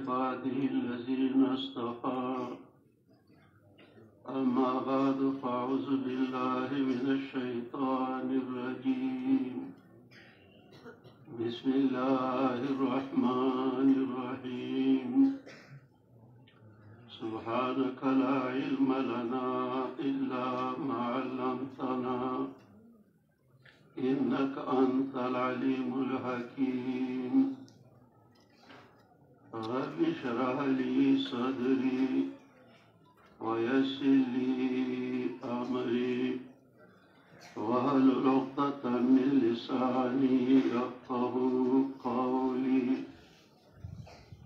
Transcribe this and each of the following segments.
عباده الذين اصطفى أما بعد فأعوذ بالله من الشيطان الرجيم بسم الله الرحمن الرحيم سبحانك لا علم لنا إلا ما علمتنا إنك أنت العليم الحكيم رب اشرح لي صدري ويسر لي أمري واحلل عقدة من لساني يفقهوا قولي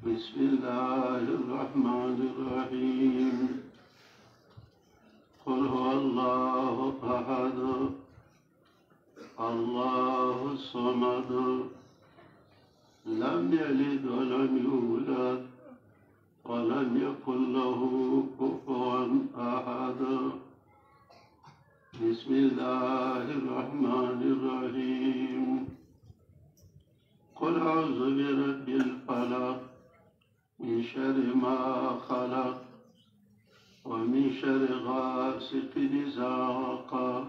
بسم الله الرحمن الرحيم قل هو الله أحد الله الصمد لم يلد ولم يولد ولم يكن له كفوا أحد بسم الله الرحمن الرحيم قل أعوذ برب الفلق من شر ما خلق ومن شر غاسق إذا وقب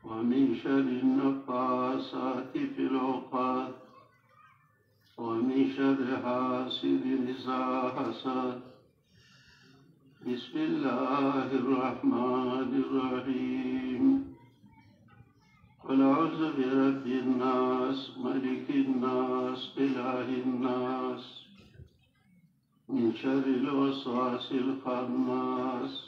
ومن شر النفاثات في العقد ومن شر حاسد إذا حسد بسم الله الرحمن الرحيم قل أعوذ برب الناس ملك الناس إله الناس من شر الوسواس الخناس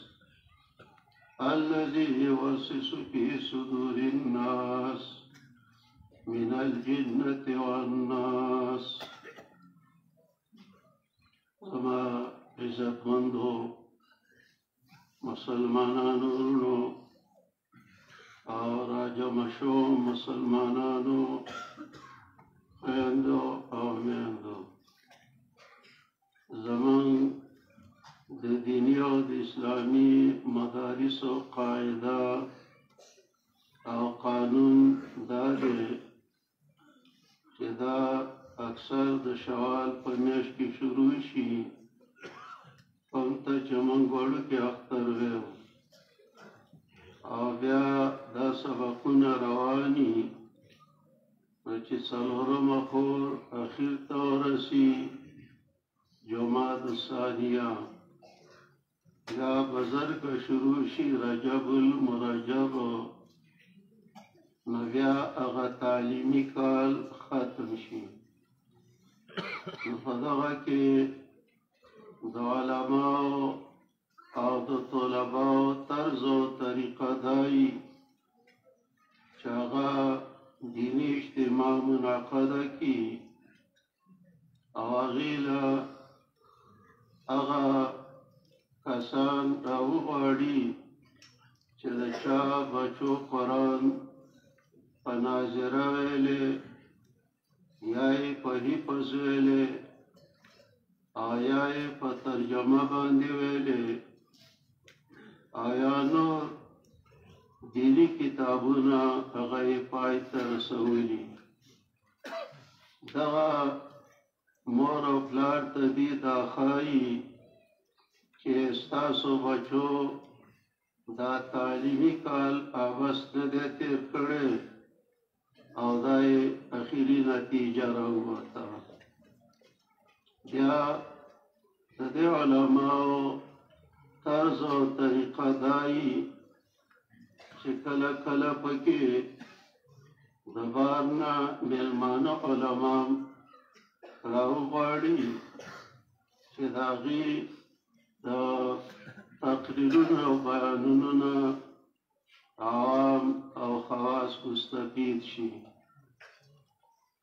الذي يوسوس في صدور الناس من الجنة والناس وما عزت منده مسلمانانو اور راجمشو مسلمانانو خویندو او میندو زمان د دینی او د اسلامی مدارس او قاعده او قانون دا دی چې دا اکثر د شوال په میاشت کې شروع شي کوم ته چې موږ وړو کې اختر ویو او بیا دا سبقونه رواني چې څلورمه خور اخیر ته ورسي جمعه الثانیه یا بزرګ شروع شي رجب المرجب نو بیا هغه تعلیمي کال ختم شي نو په دغه کې د علماو او د طلباو طرز او طریقه دای چې هغه دیني اجتماع منعقده کړي او هغې له هغه کسان راوغواړي چې د چا بچو قرآن په ناظره ویلې یا یې په حفظ ویلې او یا یې په ترجمه باندې ویلې او یا نور دیني کتابونه هغه یې پای ته رسولي دغه مور او پلار ته دې دا ښایي چې ستاسو بچو دا تعلیمي کال اغوست نه دی تېر کړی او دا یې اخري نتیجه راووته بیا د دې علماو طرز او طریقه دایي چې کله کله پکې د بار نه میلمانه علما راوغواړي چې د هغې د تقریرونو او بیانونو نه عوام او خواص مستفید شي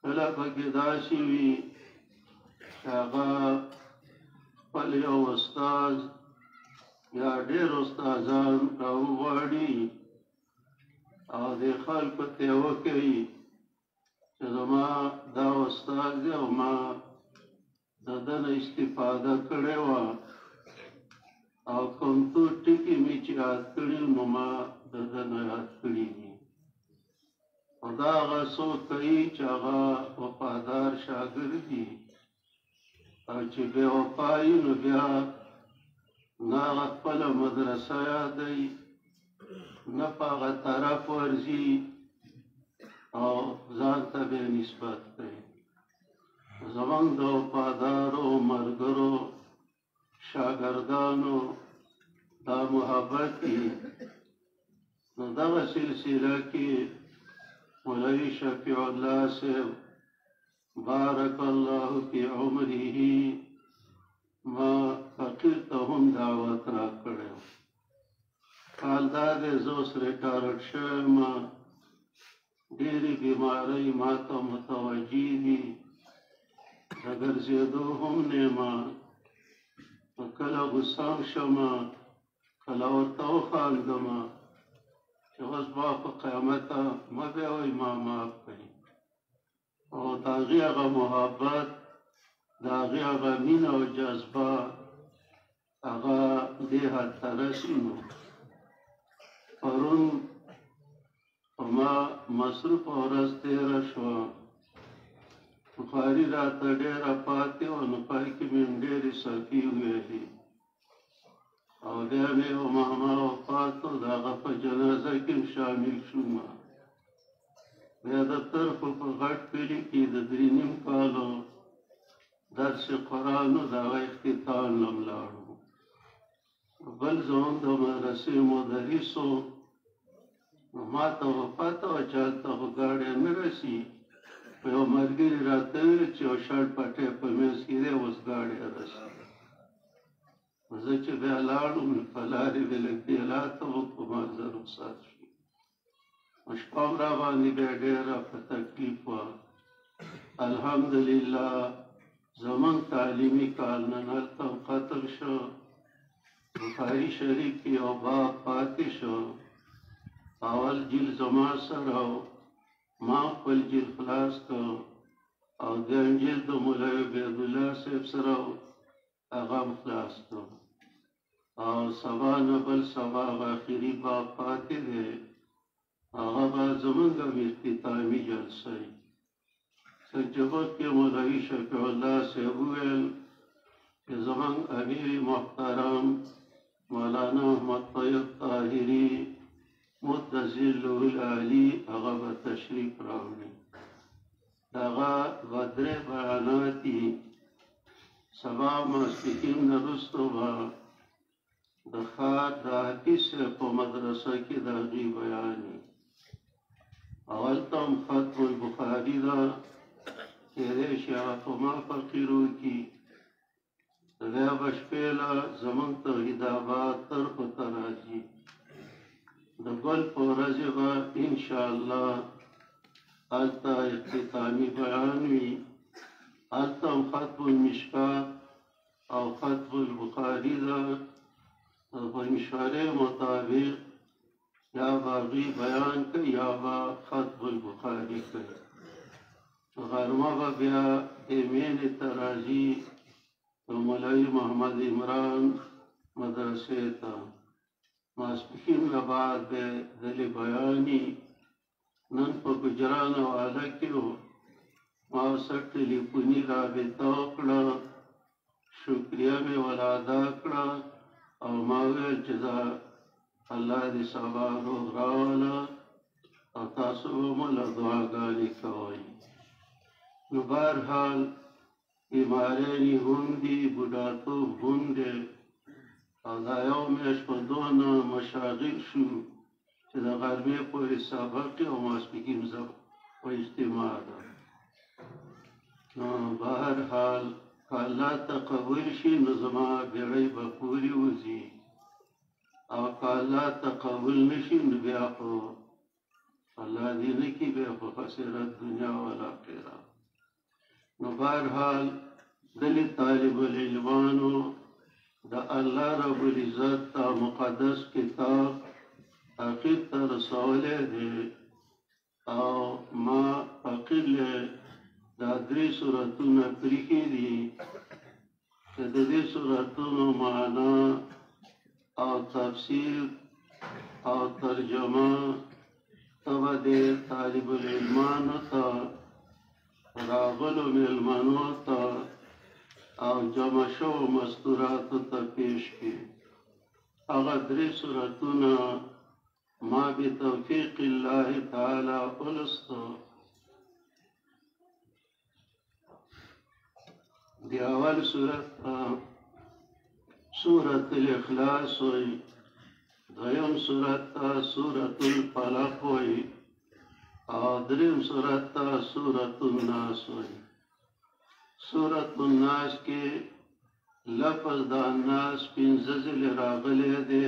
کله پکې داسې وي چې هغه خپل یو استاد یا ډېر استادان راوغواړي او د خلکو ته یې وکوي چې زما دا استاد دی او ما د ده نه استفاده کړې وه او کوم څو ټکي مې چې یاد کړي نو ما د ده نه یاد کړي دي او دا هغه څوک کوي چې هغه وفادار شاګرد دي او چې بې وفایي نو بیا نه هغه خپله مدرسه یادوي نه په هغه طرف ورځي او ځان ته بیا نسبت کوي. زموږ د وفادارو ملګرو شاګردانو دا محبت دي. نو دغه سلسله کې مولوي شفیع الله صاحب بارک الله فی عمره ما فقیر ته هم دعوت راکړی. حال دا دی زه اوس ریټایرډ شوی یم، ډېرې بیمارۍ ما ته متوجه دي، د ګرځېدو هم نه یم، کله غوسه شم کله ورته وخاندم چې اوس به په قیامت مه بیا وایي ما معاف کړي. او د هغې هغه محبت د هغې هغه مینه او جذبه هغه دې حد ته رسي. نو پرون په ما مصروفه ورځ تېره شوه، بخاري راته ډېره پاتې وه، نو پای کې مې ډېرې صفي وویلې او بیا مې یو ماما وفات و، د هغه په جنازه کې هم شامل شوم. بیا د طرفو په غټ کلي کې د 3.5 کالو درس قرآن و، د هغه اختتام له ولاړو. بل زموږ د مدرسې مدرس و، نو ما ته خو پته وه چې هلته خو ګاډی نه رسي. په یو ملګري راته وویل چې یو شړ پټی په منځ کې دی، اوس ګاډی رسي. زه چې بیا لاړم نو په لارې مې لږ تېلاته وکړو، ما زه رخصت شوم. شپه هم راباندې بیا ډېره په تکلیف وه. الحمدلله زموږ تعلیمي کال نن هلته ختم شو. بخاري شریف کې یو باب پاتې شو، اول جیل زما سره و، ما خپل جیل خلاص کړ او دویم جیل د مولوي عبیدالله صاحب سره و، هغه هم خلاص کړ. او سبا نه بل سبا هغه اخري باب پاتې دی، هغه به زموږ هم اختتامي جلسه وي. سنجبر کې مولوي شفیع الله صاحب وویل چې زموږ امیر محترم مولانا احمد طیب طاهري متظله العلي هغه به تشریف راوړي. د هغه به 3 بیانات دي. سبا ماسپښین نه وروسته به د ښار د حفیظ صاحب په مدرسه کې د هغې بیان وي. هلته هم ختم البخاري ده، کېدای شي هغه په ما فقیر وکړي. بیا به شپې له زموږ توحیدآباد طرفو ته راځي. د بل په ورځې به انشاءالله هلته اختتامي بیان وي. هلته هم ختم المشکات او ختم البخاري ده. په مشورې مطابق یا به هغې بیان کوي یا به ختم البخاري کوي. غرمه به بیا مینې ته راځي د مولوي محمد عمران مدرسې ته. ماسپښین نه بعد به دلې بیاني. نن په ګجرانواله کې و، ما ورسره ټلیفوني رابطه وکړه، شکریه مې ور ادا کړه او ما وویل چې زه الله دې سبا روغ راوله او تاسو به مو له دعاګانې کوئ. نو بهرحال بیمارۍ هم دي، بوډاتوب هم دی او دا یو میاشت په دونه مشاغل شو چې د غرمې پورې سبق او ماسپښین په اجتماع ده. نو بهرحال که الله ته قبول شي نو زما بیړۍ به پورې وځي، او که الله ته قبول نه شي نو بیا خو الله دې نه کړي، بیا خو خسرت دنیا والآخره. نو بهرحال دلې طالب العلمانو د الله رب العزت ته مقدس کتاب اخر ته رسولی دی او ما فقیر دا 3 سورتونه پریښي دي چې د دې سورتونو معنا او تفسیر او ترجمه ته به د طالب العلمانو ته راغلو مېلمنو ته او جمع شو مستوراتو ته پیش کی هغه درې سورتونه ما بتوفیق الله تعالی ولستو دی اول سورت سورت الاخلاص وی دویم سورت سورت الفلق وی او دریم سورت سورت الناس وی سورت الناس کې لفظ د الناس پنځه ځله راغلی دی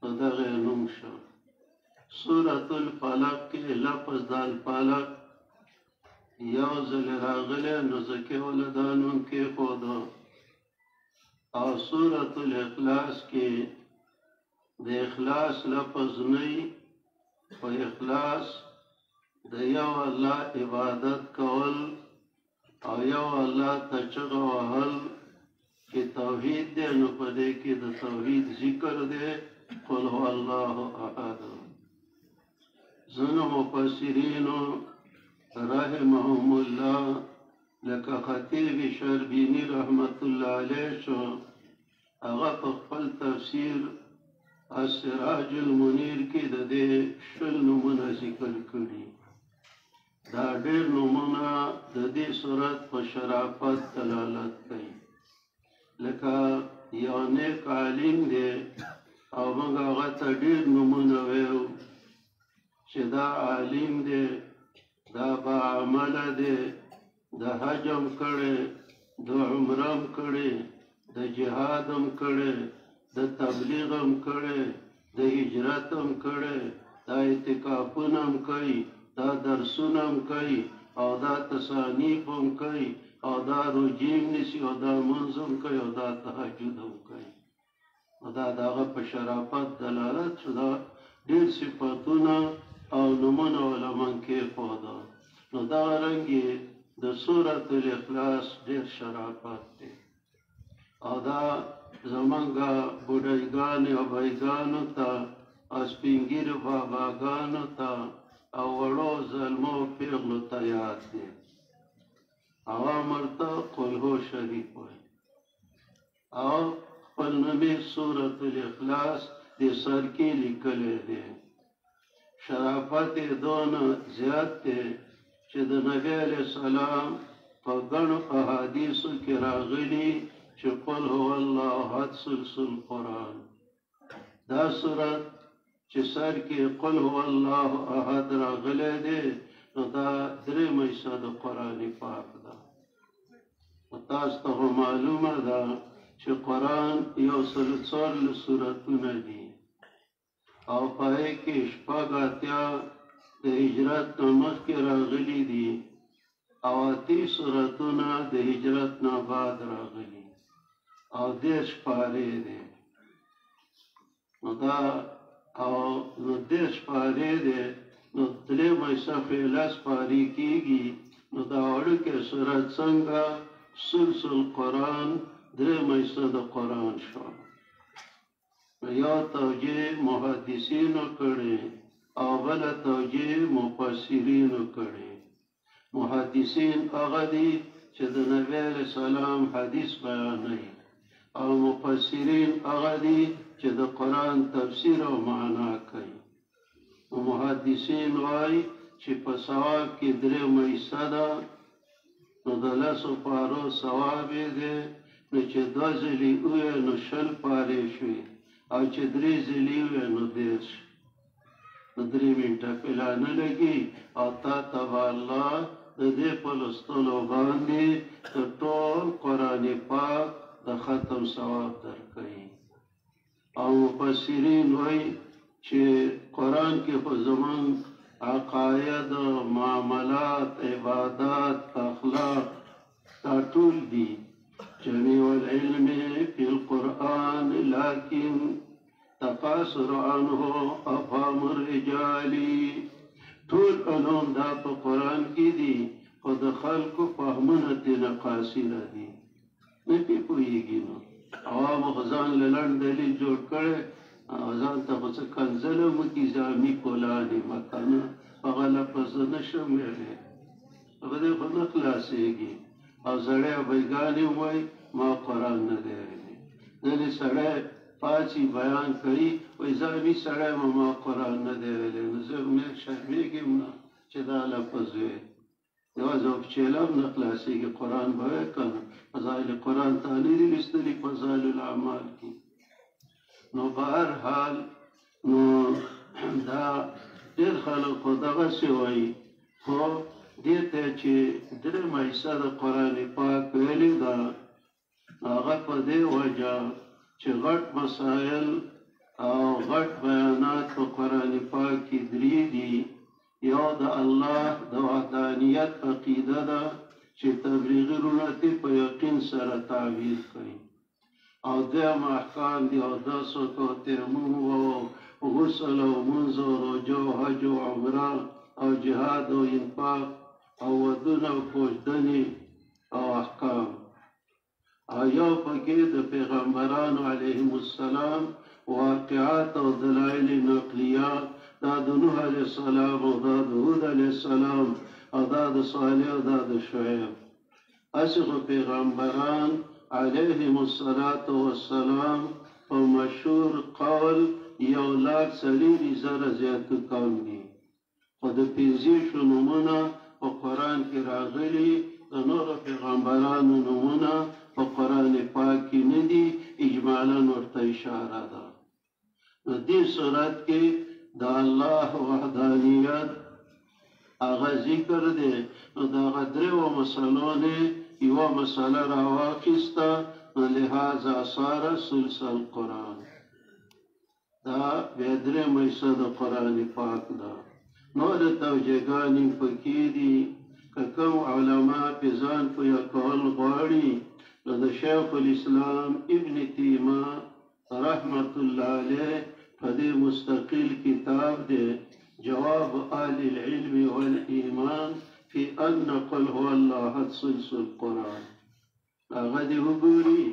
په دغه نوم شو سورت الفلق کې لفظ د الفلق یو ځله راغلی نو ځکه ول دا نوم کېښوده او سورت الاخلاص کې د اخلاص لفظ نه په اخلاص د یو الله عبادت کول او یو الله ته چغه وهل چې توحید دی نو په دې کې د توحید ذکر دی قل هو الله احد ځینو مفسرینو رحمهم الله لکه خطیب شربینی رحمت الله علیه شو هغه په خپل تفسیر السراج المنیر کې د دې شل نمونه ذکر کړي دا ډېر نمونه د دې صورت په شرافت دلالت کوي لکه یو نیک عالم دی او موږ هغه ته ډېر نمونه ویو چې دا عالم دی دا با عمله دی د حج هم کړی د عمره هم کړی د جهاد هم کړی د تبلیغ هم کړی د هجرت هم کړی دا اعتکافونه هم کوي دا درسونه هم کوي او دا تصانیف هم کوي او دا روجې هم نیسي او دا منځ هم کوي او دا تهجد هم کوي او دا د هغه په شرافت دلالت شو دا ډېر صفتونه او نمونه علما کېښوده نو دغه رنګې د سورت الاخلاص ډېر شرافت دی او دا زمونږ بوډایګانې او بایګانو ته او سپین ږیرو باباګانو ته او وړو زلمو پیغلو ته یاد دی هغه ورته قل هو شریف وایي او خپل نوم یې سورت الاخلاص د سر کې لیکلی دی شرافت یې دونه زیات دی چې د نبی علیه السلام په ګڼو احادیثو کې راغلي چې قل هو الله احد سلسل قرآن دا صورت چې سر کې قل هو الله احد راغلی دی نو دا درېیمه حصه د قرآن پاک ده تاسو ته معلومه ده چې قرآن یو سل څوارلس سورتونه دي او په هغې کې شپږ اتیا د هجرت نه مخکې راغلي دي او اتې سورتونه د هجرت نه بعد راغلي او دېرش پارې دي نو دا او نو دېرش پارې دي نو درېیمه حصه پرې لس پارې کېږي نو دا وړوکی سورت څنګه سلسل قرآن درېیمه حصه د قرآن شوه یو توجیه محدثینو کړې او بله توجیه مفسرینو کړې محدثین هغه دي چې د نبی علیه السلام حدیث بیانوي او مفسرین هغه دي چې د قرآن تفسیر او معنا کوي محدثین وایي چې په ثواب کې درېیمه حصه ده نو د لسو پارو ثواب یې دی نو چې دوه ځلې ووایه نو شل پارې شوې او چې درې ځلې ووایه نو دېرش نو 3 منټه پلا نه لګي او تا ته به الله د دې په لوستلو باندې د ټول قرآن پاک د ختم ثواب درکوي او مفسرین وایي چې قرآن کې خو زموږ عقاید معاملات عبادات اخلاق دا ټول دي جميع العلم في القرآن لكن تقاصر عنه افهام الرجال ټول علوم دا په قرآن کې دي خو د خلکو فهمونه ترې قاصره دي نه پې پوهېږي نو عوامو خو ځان له لنډ دلیل جوړ کړی او ځان ته خو څه کنځله وکړي ځامي کولانې مه کنه هغه لفظ زه نشم ویلی په دې خو نه خلاصېږي او سړی بیګانې وایي ما قرآن نه دی ویلی ځینې سړی پاڅي بیان کوي وایي زلمي سړی ما قرآن نه دی ویلی نو زه شرمېږم نه چې دا لفظ وی یوازې په چیله هم نه خلاصېږي قرآن به وی که نه فضایل قرآن تا نه دي لوستلي فضایل الاعمال کې نو په هر حال نو دا ډېر خلک خو دغسې وایي خو دې ته چې درېیمه حصه د قرآن پاک ویلې ده هغه په دې وجه چې غټ مسایل او غټ بیانات په قرآن پاک کې درې دي یو د الله د وحدانیت عقیده ده چې تبلیغي وروڼه ترې په یقین سره تعبیر کوي او دویم احکام دي اودس او تیمم او غسل او منځ او روژه او حج او عمره او جهاد او انفاق او ودونه او کوژدنې او احکام او یو پکې د پیغمبرانو علیهم السلام واقعات او دلایل نقلیه دا د نوح علیه السلام او دا د هود علیه السلام او دا د صالح او دا د شعیب هسې خو پیغمبران علیهم السلام په مشهور قول 1,40,000 زیاتو قوم دي خو د 15 نومونه په قرآن کې راغلي د نورو پیغمبرانو نومونه په قرآن پاک کې نه دي اجمالا ورته اشاره ده نو دې صورت کې د الله وحدانیت هغه ذکر دی نو د هغه درېیو مسلو نه یوه مسله راواخیسته نو لهذا صار ثلث القرآن دا بیا درېیمه حصه د قرآن پاک ده نور توجیهګانې پکې دي که کوم علما پې ځان پویه کول غواړي نو د شیخ الاسلام ابن تیمیه رحمت الله علیه په دې مستقل کتاب دی جواب آل العلم والایمان فی ان قل هو الله ثلث القرآن هغه دې وګوري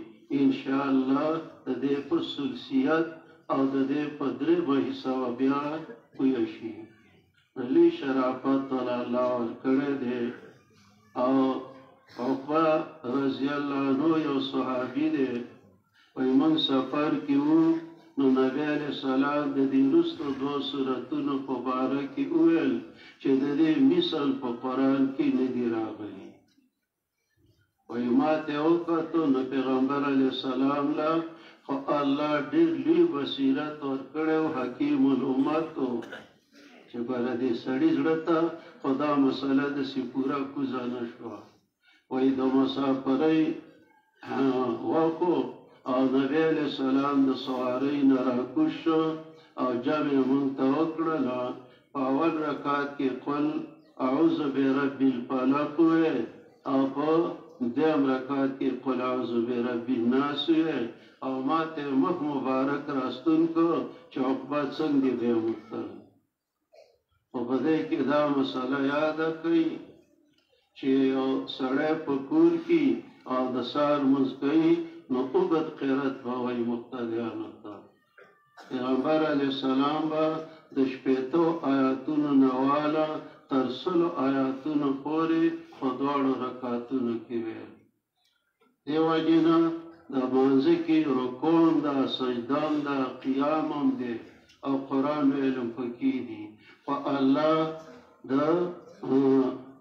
انشاءالله د دې په ثلثیت او د دې په درېیمه حصه بیا پوه شي لوی شرافت الله ورکړی دی او عقبه رضی الله عنه یو صحابي دی وایي موږ سفر کې وو نو نبی علیه السلام د دې وروستو 2 سورتونو په باره کې وویل چې د دې مثل په قرآن کې نه دي راغلي وایي ما ته وکتو نو پیغمبر علیه السلام له خو الله ډېر لوی بصیرت ورکړی او حکیم الامت و چې ګوره دې سړي زړه ته خو دا مسله داسې پوره کوزه نه شوه وایي د مسافرۍ وکړو او نبی علیه السلام د سوارۍ نه راکوز شو او جمع یې مونږ ته وکړله په اول رکعت کې قل اعوذ برب الفلق وی او په دویم رکعت کې قل اعوذ برب الناس وی او ما ته مخ مبارک راستون کو چې عقبه څنګه دی مختل خو په دې کې دا مسله یاده کړئ چې یو سړی په کور کې او د سهار لمونځ کوي نو اوږد قرت به وایي مقتدیانو ته پیغمبر علیه السلام به د 80 آیاتونو نه واله تر 100 آیاتونو پورې په دواړو رکعتونو کې ویل دې وجې نه د لمانځه کې رکوع هم ده سجده هم ده قیام هم دی او قرآن ویل هم پکې دي خو الله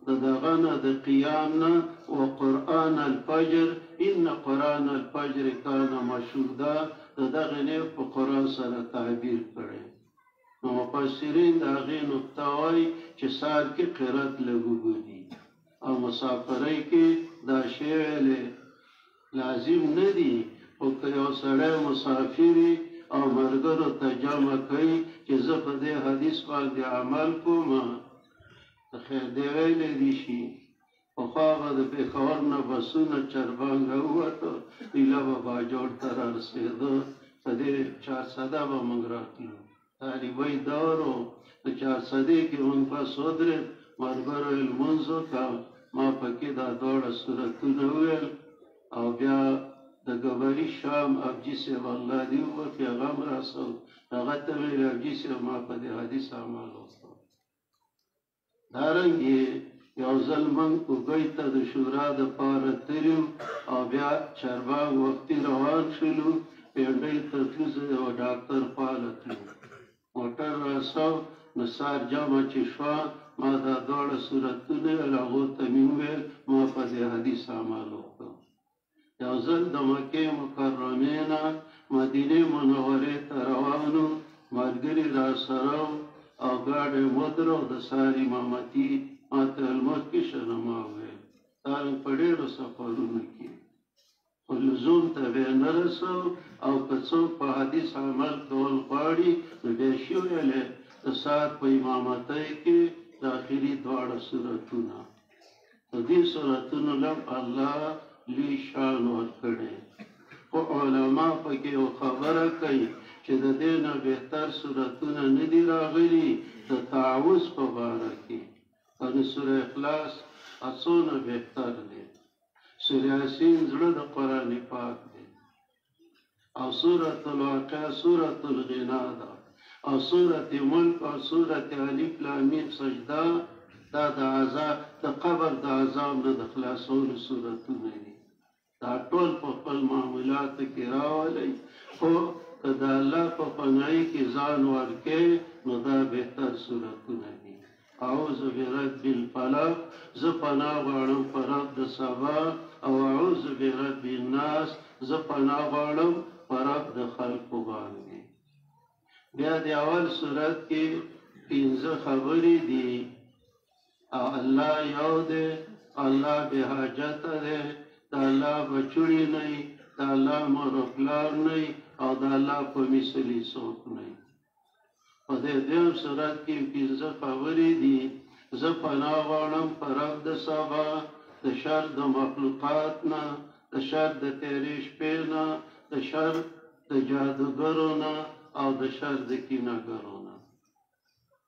د دغه نه د قیام نه وقرآن الفجر ان قرآن الفجر کان مشهودا د دغه نه په قرآن سره تعبیر کړی نو مفسرین د هغې نقطه وایي چې سهار کې قرات لږ وګوري او مسافرۍ کې دا شی ویلی لازم نه دي خو که یو سړی مسافر او ملګرو ته جمع کوي چې زه په دې حدیث باندې عمل کوم خیر دی ویلی دي شي پخوا به د پېښور نه بسونه چربان راووتو ایله به باجوړ ته رارسېده په دې 400 به موږ راتلو طالبۍ دور و د 400 کې موږ بس ودرېد ملګرو یې لمونځ وکړ ما پکې دا دواړه سورتونه وویل او بیا د ګبري شام ابجي صاحب الله دې وبخښي هغه هم راسه هغه ته مې ویل ابجي صاحب ما په دې حدیث عمل وکړ دارنګې یو ځل موږ اوږۍ ته د شورا دپاره تللو او بیا چارباغ وختي روان شولو. پنډۍ ته تلو، زه یو ډاکټر خواله تلو. موټر راسو نو سار جمعه چې شوه، ما دا دواړه صورتونه ویل. هغو ته مې وویل ما په دې حدیث عمل وکړ. یو ځل د مکې مکرمې نه مدینې منورې ته روان وو، ملګري راسره وو او ګاډی ودرو. د سار امامتي ما ته ویل مخکې شه. نو ما وویل دا په ډېرو سفرونو کې خو لزوم ته بیا نه رسو، او که څوک په حدیث عمل کول غواړي نو بیا شي ویلی د سار په امامتۍ کې د آخري دواړه صورتونه. د دې صورتونو لم الله لوی شان ورکړی. خو علما پکې یو خبره کوي چې د دې نه بهتر صورتونه نه دي راغلي د تعوذ په باره کې. یعنې سوره اخلاص څونه بهتر دی. سوره یاسین زړه د قرآن پاک دی، او سورة الواقعه سورة الغنا ده، او سورة ملک او سورة الف لام میم سجده دا د عذاب د قبر د عذاب نه د خلاصولو صورتونه دي. دا ټول په خپل معاملاتو کې راولئ، خو که د الله په پناهۍ کې ځان ورکې نو دا بهتر صورتونه دي. اعوذ برب الفلق، زه پناه غواړم په رب د سبا، او اعوذ برب الناس، زه پناه غواړم په رب د خلقو باندې. بیا د اول صورت کې 15 خبرې دي. او الله یو دی، الله بې حاجته دی، د الله بچوړي نه وي، د الله مور و پلار نه وي، او د الله په مثل یې څوک نه وي. په دې دویم صورت کې 15 خبرې دي. زه پناه غواړم په رب د سبا، د شر د مخلوقات نه، د شر د تیرې شپې نه، د شر د جادوګرو نه، او د شر د کینهګرو نه.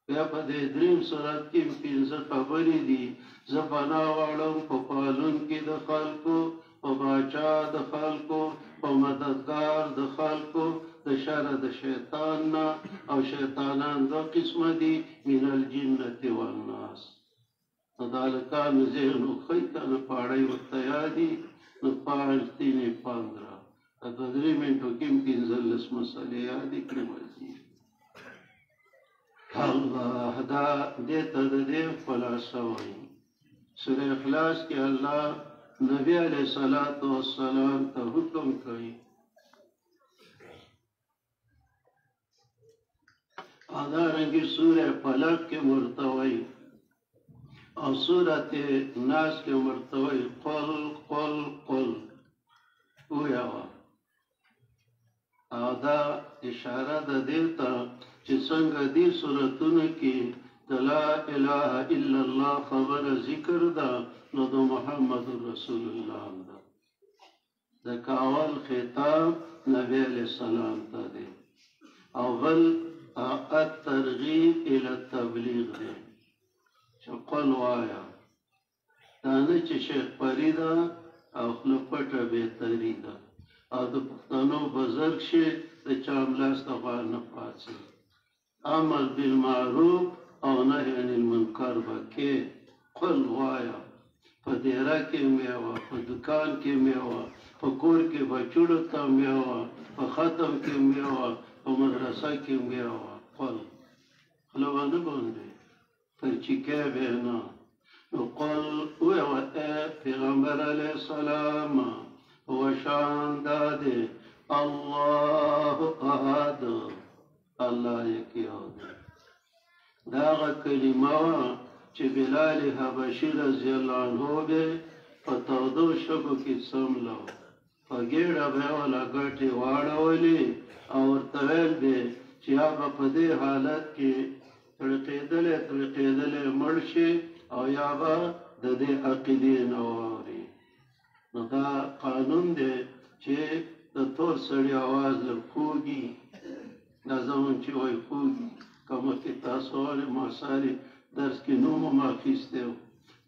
بیا په دې دریم صورت کې 15 خبرې دي. زه پناه غواړم په پالونکي د خلکو، په باچا د خلکو، په مددګار د خلکو، د شر د شیطان نه. او شیطانان 2 قسمه دي، من الجنة والناس. نو د هلکانو ذهن وښی که نه پاړی ورته یادي، نو 5 3 15 په 3 منټو کې 15 مسلې یادې کړې مزید. الله دا دې ته د دې خلاصه وایي. سوره اخلاص کې الله نبی علیه الصلاة والسلام ته حکم کوي. ادارنګه سوره فلق کې ورته وایي، او سورة ناس کې ورته وایي قل قل قل ویاوه. او دا اشاره ده دې ته چې څنګه دې صورتونو کې د لا اله الا الله خبره ذکر ده، نو د محمد رسول الله ده. د کاول خطاب نبی علیہ السلام ته دی، او بل الترغیب الى التبلیغ دی چې قل وایا. دا نه چې شیخ پری ده او خوله پټه بهتري ده، او د پښتنو بزرګ شي د چا ملاس ته غوږ نه پاڅي. امر بالمعروف او نهی عن المنکر به کې قل وایا. په دیره کې میوه، په دکان کې میوه، په کور کې بچوړو ته میوه، په ختم کې میوه، په مدرسه کې میوه. قل خوله به نه بندې، پرچیکی به نه. نو قل ویوه ای پیغمبر علیه السلام وشان داده الله احد، الله یکی یو دی. دا هغه کلمه وه چې بلال حبشي رضی الله عنه به په تودو شګو کې څملو، په ګېډه به یې وله ګټې واړولې، او ورته ویل به چې یا به په دې حالت کې تړقېدلی مړ شي، او یا به د دې عقیدې نه واوري. نو دا قانون دی چې د تور سړي اواز لږ خوږي، دا زمون چې وایي خوږي. که مخکې تاسو وایي ما ساري درس کې نوم هم اخیستی و.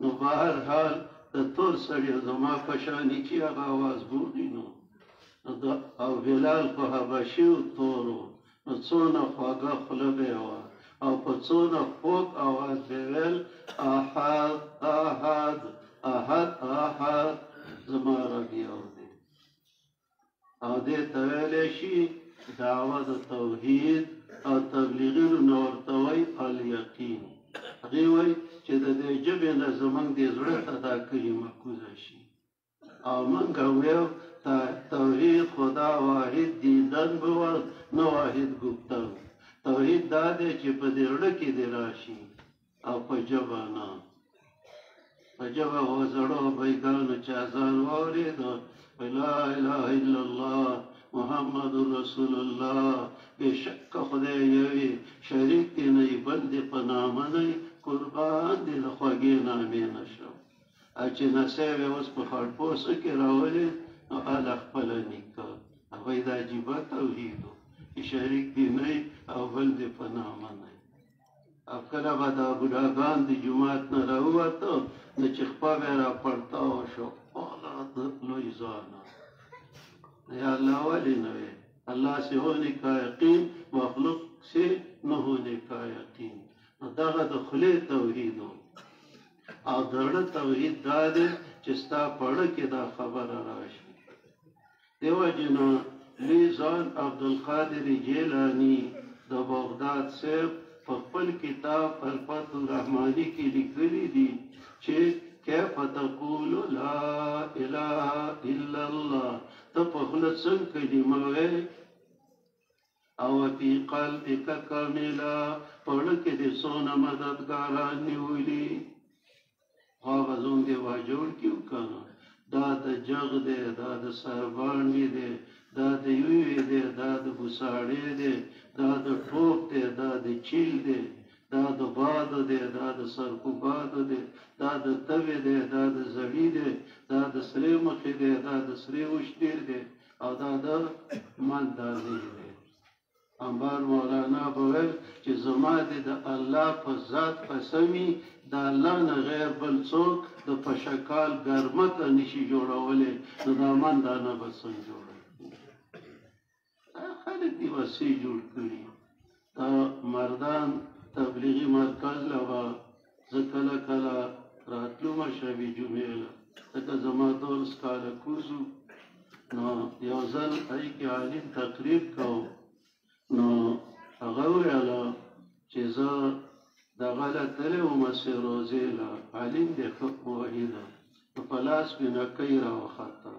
نو په هر حال د تور سړي زما په شانې چې هغه اواز بوغي نو. او بلال خو حبشي و تور و، نو څونه خوږه خوله به یې وه، او په څونه خوږ اواز به ویل احد احد احد احد زما رب یو دی او دې ته ویلی شي دعوه د توحید او تبلیغي نو ورته وایي الیقین هغې وایي چې د دې ژبې نه زموږ دې زړه ته دا کلمه کوزه شي او موږ ویو توحید خدا واحد دیدن بود نه واحد گفتن توحید دا دی چې په دې زړه کې دې راشي او په ژبه نه په ژبه و زړو بیګانو چې اذان واورېده لا اله الا الله محمد رسول الله بشک خدای یوی شریک دی نه بل دی په نامه نه قربان دی له خوږې نامې نشم چې نسې وې اوس په خړپوسو کې راولې نو هله خپله نیکه هغوی د عجیبه توحید و چې شریک دی نه او بل دی په نامه نه او کله به دا بوډاګان د جومات نه راووته نو چې خپه به یې راپړتاو شو لوی ځوانه یا اللہ ولی نوے اللہ سے ہونے کا یقین مخلوق سے نہ ہونے کا یقین دغه د خلی توحید او دغه توحید دا دی چې ستا پړه کې دا خبره راشي دیو جنا لیزان عبدالقادر جیلانی د بغداد صاحب په خپل کتاب الفتح الرحمانی کې لیکلي دي چې كيف تقول لا إله إلا الله تفخل سنك لمغي أو في قلبك كاملا فلك دي صونا مددگاران نولي غاغزون دي واجور کیو کانا دا دا جغ دي دا دا سربانوی دي دا دا یوی دي دا دا بساڑی دي دا دا ٹوپ دي دا دا چیل دي دا د باد دی دا د سرکو باد دی دا د توی دی دا د زړی دی دا د سری مخې دی دا د سری وشتیر دی او دا د مالداري دی انبار مولانا به ویل چې زما دی د الله په ذات قسمي د الله نه غیر بل څوک د په شکال ګرمته نشي جوړولی نو دا مندانه به څنګه جوړوي خلک دې وسې جوړ کړي دا مردان تبلیغی مرکز لبا زکلا کلا راتلو مشربی جمعیلا تکا زما دول سکالا کوزو نو یوزل ای که عالم تقریب کو نو اغوی علا چیزا دا غلط تلی و مسی روزیلا عالم دی خب موحیدا نو پلاس بی نکی را وخطا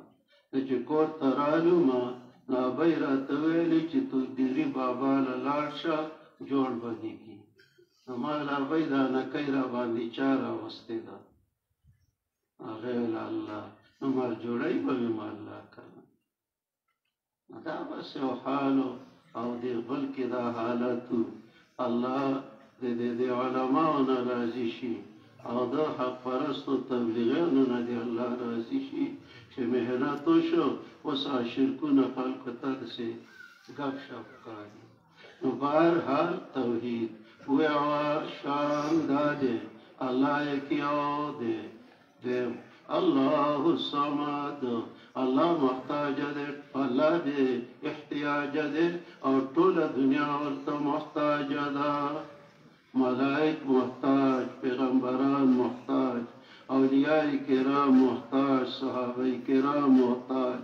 نچه کور ترالو ما نابی را تویلی چی تو دیری بابا لالشا جوڑ بدی کی مال ابی دا نکی را باندې چا راوستې ده هغې ویل الله نو مال جوړی به مې ما الله کنه دا بس یو حال او دې بل کې دا حالت الله د علماو نه راضي شي او د حق پرستو تبلیغیانو نه دې الله راضي شي چې محنت وشو اوس شرکونه خلکو ته داسې ګپ شپ کوي نو بهرحال توحید ویوا شان دادے اللہ کیاو دے دے اللہ الصمد اللہ محتاج دے اللہ دے احتیاج دے اور طول دنیا ورطا محتاج دا ملائک محتاج پیغمبران محتاج اولیاء کرام محتاج صحابہ کرام محتاج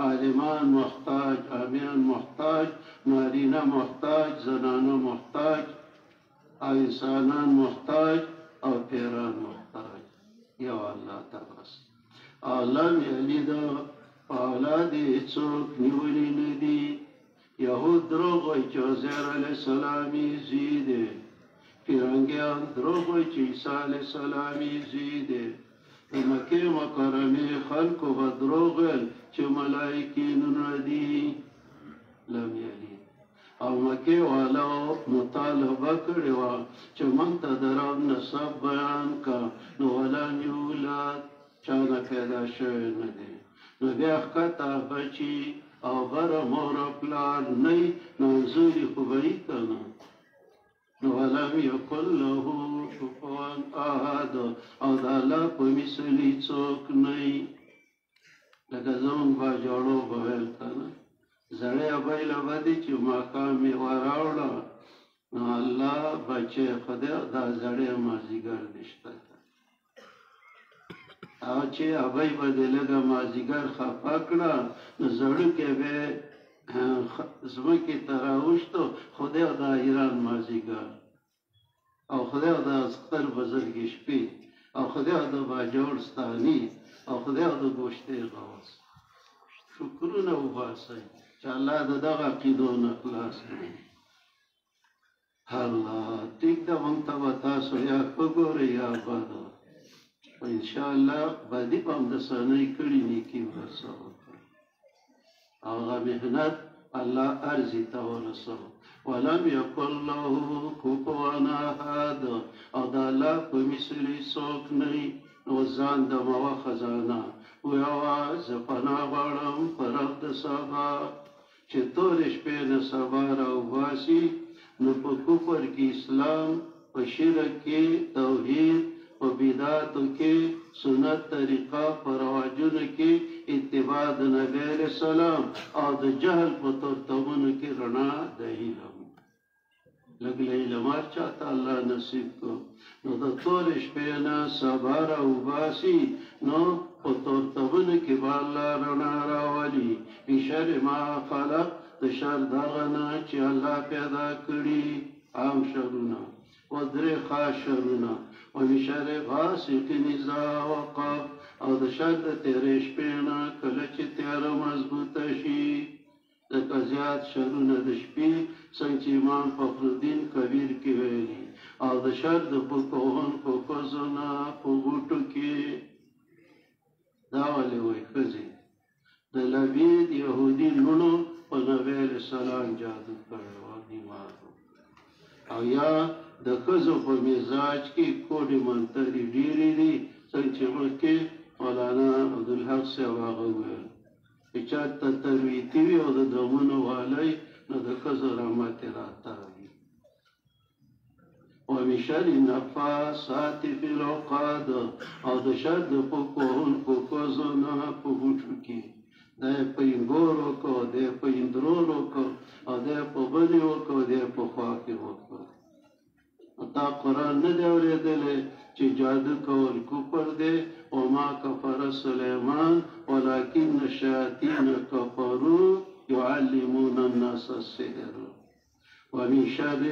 عالمان محتاج آمیان محتاج نارینہ محتاج زنانہ محتاج او انسانان محتاج او پیران محتاج یو الله تبس لم یلد اولاد څوک نیولی ندی یهود دروغ وایي چې عزیر علیه السلام زوی دی فرنګیان دروغ وایي چې عیسی علیه السلام زوی دی د مکې مکرمې خلکو به دروغ ویل چې ملایکې نومونه دي لم یلد او مکې والو مطالبه کړې وه چې موږ ته د رب نسب بیان که نو ولم یولد چا نه پیدا شوی نه دی نو بیا ښکته بچي او بره مور او پلار نه وي نو انځوري خو به وي که نه نو ولم یکن له کفوا احد او د الله په مثلي څوک نه وي لکه زموږ باجوړو به ویل که نه زړی بیله به دي چې ماښام مې وراوړه نو الله بچی خدای دا زړی مازدیګر دې شته او چې ابۍ به دې لږه مازدیګر خفه کړه نو زړوکی به یې ځمکې ته راوشتو خدای دا ایران مازدیګر او خدای دا اختر بزرګې شپې او خدای دا باجوړ ستاني او خدای د ګوشتې غوث شکرونه وباسئ چې الله د دغه عقیدو نه خلاص کړي الله ټیک ده موږ ته به تاسو یا ښه ګورئ یا بده خو انشاءالله بدي به هم د سنۍ کړي نیکي ورسره وکړي هغه محنت الله ارضي ته ورسو ولم یکن له کفوا احد او د الله په مثل څوک نه نو ځان د موا خزانه ویوه زه پناه غواړم په رب د سبا چې تورې شپې نه سبا راوباسي نو په کفر کې اسلام په شرک کې توحید په بدعاتو کې سنت طریقه په رواجونو کې اتباع د نبی علیه السلام او د جهل په تورتمونو کې رڼا د علم لږ له علمه چاته الله نصیب کړو نو د تورې شپې نه سبا راوباسي نو په تورتمونو کې به الله رڼا راولي من شر ما خلق د شر دغه نه چې الله پیدا کړي عام شرونه و درې خاص شرونه ومن شر غاسق اذا وقب او د شر د تیرې شپې نه کله چې تیاره مضبوطه شي ځکه زیات شرونه د شپې څنګه چې امام فخرالدین کبیر کې ویلي او د شر د پوهونکو ښځو نه په بوټو کې دا ولې وایي ښځې د لبید یهودي لوڼو په نبي علیه السلام جادو کړی و دماغ او یا د ښځو په مزاج کې کوډې منترې ډېرې دي څنګه چې مخکې مولانا عبدالحق صاحب هغه وویل چې چاته ترویتي وي او د دمونو والی نو د ښځو رحمت یې راتاوي ومن شر النفاثات فی العقد او د شر د پوهونکو ښځو نه په بوټو کې دا یې په انګور وکړو دا یې په اندرور وکړو او دا یې په بلې وکړو دا یې په خوا کې وکړو تا قرآن نه دی اورېدلی چې جادو کول کفر دی وما کفر سلیمان ولکن الشیاطین کفروا یعلمون الناس السحر ومن شر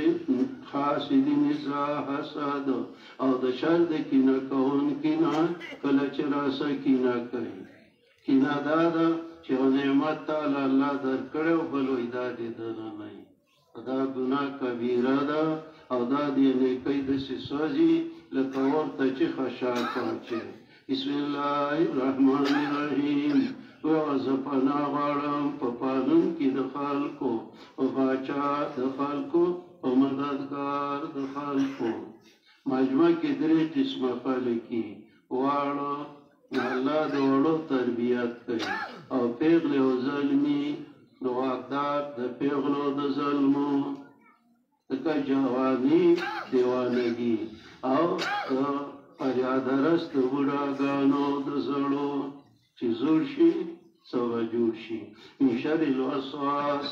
حاسد اذا حسد او د شر د کینه کوونکي نه کله چې راسه کینه کوي کینه دا ده چې یو نعمت تعالی الله درکړی او بل وایي دا دې دنه نه وي دا ګناه کبیره ده او دا د نیکۍ داسې سوځي لکه ورته چې خشاک واچوي بسم الله الرحمن الرحیم ویوه زه پناه غواړم په پالونکي د خلکو په باچا د خلکو په مددګار د خلکو مجموعه کې درې قسمه خلک دي واړه الله د وړو تربیت کوي او پیغلې او زلمي د واکدار د پیغلو د ظلمو لکه جواني دیوانګي او فریادرست د بوډاګانو د زړو چې زوړ شي څه به جوړ شي من شر الوسواس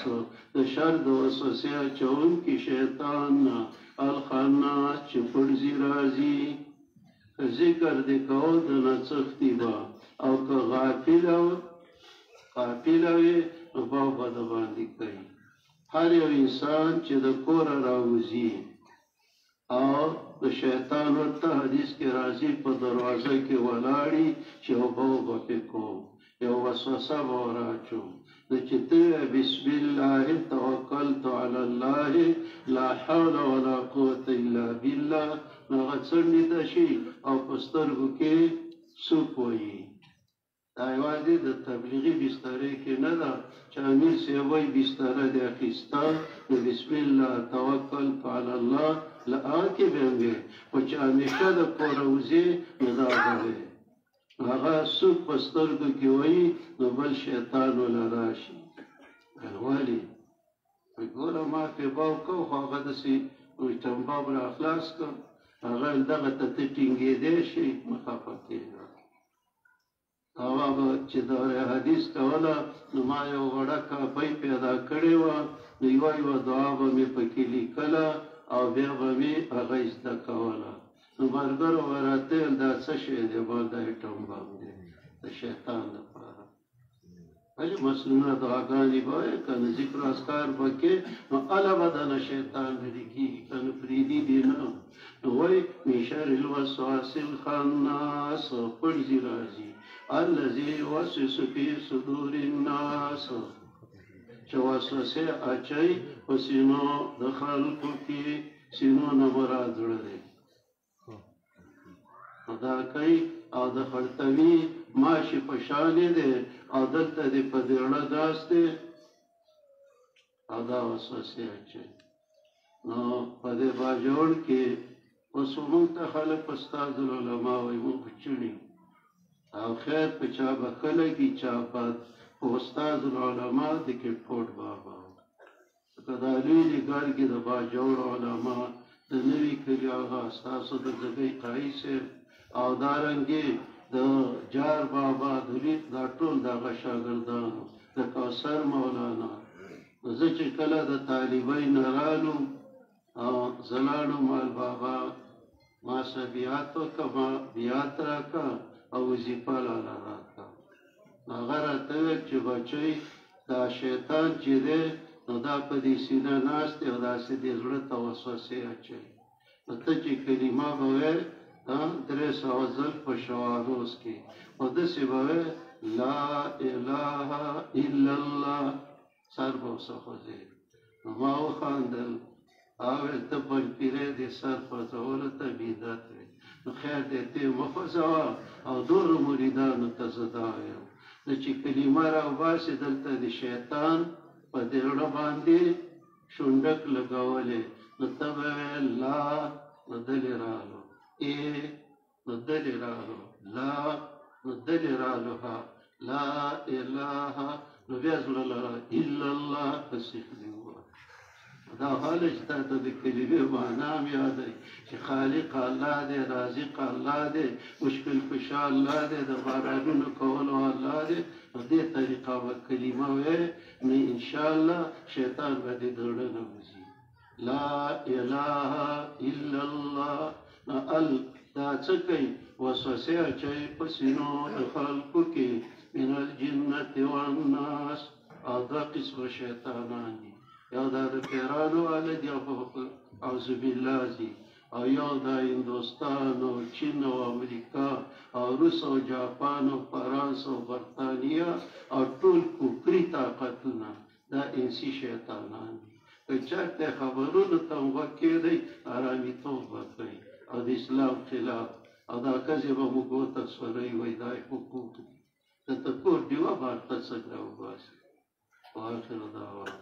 د شر د وسوسې اچوونکي شیطان الخناس چې پړزي راځي که ذکر دې کوو د نڅښتي به او که غافله وي نو به د باندې کوي هر یو انسان چې د کوره راوځي او د شیطان ورته حدیث کې راځي په دروازه کې ولاړي چې اوبه پې کوم یو وسوسه به وراچوم نو چې ته بسم الله توکلت علی الله لا حول ولا قوة الا بالله نو هغه څنډې ته شي او په سترګو کې سوپ وایي دا یوازې د تبلیغي بسترې کې نه ده چې امیر صاحب وایي بستره دې اخیسته نو بسم الله توکلت علی الله له هغه کې به هم وي خو چې همیشه د کوره وځې نو دا به وي هغه سوپ په سترګو کې وایي نو بل شیطان وله راشي ولې ګوره ما پې باو کوو خو هغه داسې چمباب را خلاص کړ هغه دغه ته ته ټینګېدی شي مه خفه کېږه هغه به چې دوره حدیث کوله نو ما یو وړه کاپۍ پیدا کړې وه نو یوه دعا به مې پکې لیکله او بیا به مې هغه زده کوله نو ملګرو به راته ویل دا څه شی دی بل دا ایټم بم دی د شیطان لپاره ولې مسلمانه دعاګانې به وایې که نه ذکر و اذکار به کې نو هله به دنه شیطان لرې کېږي که نه پرېږدي دې نه نو وایي من شر الوسواس الخناس پړزي راځي الذي يوسوس في صدور الناس چې وسوسې اچوي په سینو د خلکو کې سینو نه مراد زړه دی دا کوي او د خړتوي ماشي په شانې دی او دلته دې په دیړه داس دی او دا وسوسې اچوي نو په دې باجوړ کې اوس موږ ته خلک استاد العلماء وایي موږ چڼي او خیر په چا به ښه لګي چا بد په استاد العلماء د کې ټوټ بابا که دا لوی لګار کې د باجوړ علما د نوي کلي هغه ستاسو د زګۍ قایي صاحب او دارنګې د جار بابا دا ټول دغه شاګردانو د کوثر مولانا زه چې کله د طالبۍ نه رالم زه لاړم مال بابا ما سره بیات وکړه ما بیات راکړه او وظیفه لاله راکړه هغه راته ویل چې بچوی دا شیطان چې دی نو دا په دې سینه ناست دی او داسې دې زړه ته وسوسې اچوي نو ته چې کلمه به وایې 300 ځل په شواروز کې او داسې به وایې لا اله الا الله سر به ورڅه خوځي نو ما وخندل او ویل ته پنجپیری دې سر خوځولو ته بدعت وي نو خیر دی ته مه خوځوه او نورو مریدانو ته زه دا وایم نو چې کلمه راوباسې دلته د شیطان په دې زړه باندې شونډک لګولې نو ته به ویل لا نو دلې رالو نو دلې رالو لا نو دلې رالو ها لا اله نو بیا زړه لره الا الله پسې ووایه دا حال چې تا ته د کلمې معنا هم یادوي چې خالق الله دی رازق الله دی مشکل کشا الله دی د بارانونو کولو الله دی په دې طریقه به کلمه وایې نو انشاءالله شیطان به دې د زړه نه وځي لا اله الا الله دا څه کوي وسوسې اچوي په سینو د خلکو کې من الجنة والناس او دا قسمه شیطانان دي یو دا د پیرانو والا دي اعوذ بالله دي او یو دا هندوستان او چین او امریکا او روس او جاپان او فرانس او برطانیه او ټول کفري طاقتونه دا انسي شیطانان دي که چاته خبرونو ته غوږ کېدی ارامېتوب به کوي او د اسلام خلاف او دا ښځې به موږ وتسولوي وایي دا یې حقوق دي د ته کور ډېوه بارته څنګه وباسي واخر دعوانا